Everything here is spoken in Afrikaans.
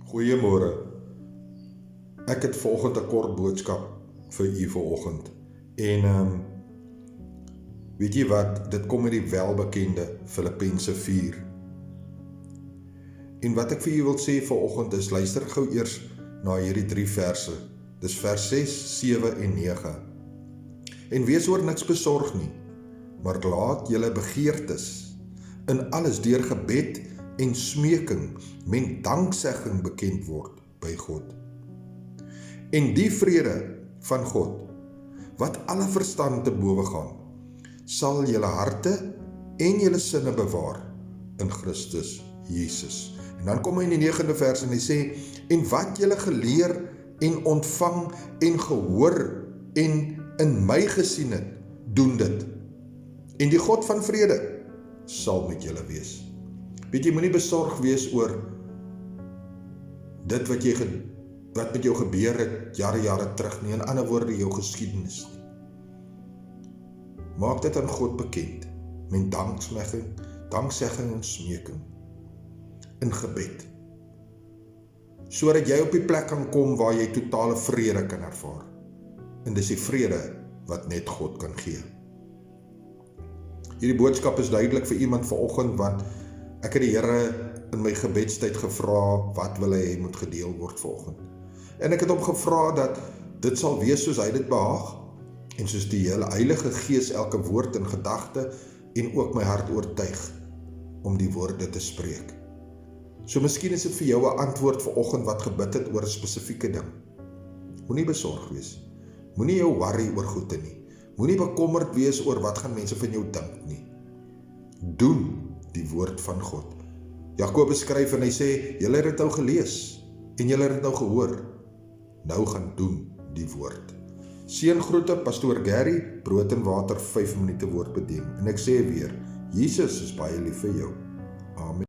Goeiemôre. Ek het vanoggend 'n kort boodskap vir u vanoggend. En weet jy wat, dit kom uit die welbekende Filippense 4. En wat ek vir u wil sê vanoggend is, luister gou eers na hierdie 3 verse. Dis vers 6, 7 en 9. En wees oor niks besorg nie, maar laat julle begeertes in alles deur gebed en smeking met danksegging bekend word by God. En die vrede van God, wat alle verstand te bowe gaan, sal julle harte en julle sinne bewaar in Christus Jesus. En dan kom hy in die 9de vers en hy sê, en wat julle geleer en ontvang en gehoor en in my gesien het, doen dit. En die God van vrede sal met julle wees. Weet jy, moenie besorg wees oor dit wat met jou gebeur het jare terug nie, in ander woorde jou geskiedenis nie. Maak dit aan God bekend met danksegging en smeking in gebed, sodat jy op die plek kan kom waar jy totale vrede kan ervaar. En dis die vrede wat net God kan gee. Hierdie boodskap is duidelik vir iemand vanoggend, want ek het die Here in my gebedstyd gevra, wat wil hy moet gedeel word vanoggend? En ek het hom gevra dat dit sal wees soos hy dit behaag, en soos die Heilige Gees elke woord en gedagte en ook my hart oortuig om die woorde te spreek. So miskien is dit vir jou 'n antwoord vanoggend wat gebid het oor 'n spesifieke ding. Moenie besorg wees. Moenie jou worry oor goede nie. Moenie bekommerd wees oor wat gaan mense van jou dink nie. Doen die woord van God. Jakobus skryf en hy sê, julle het dit nou gelees en julle het dit nou gehoor. Nou gaan doen die woord. Seëngroete, Pastoor Gary, Brood en Water 5 minute woordbediening. En ek sê weer, Jesus is baie lief vir jou. Amen.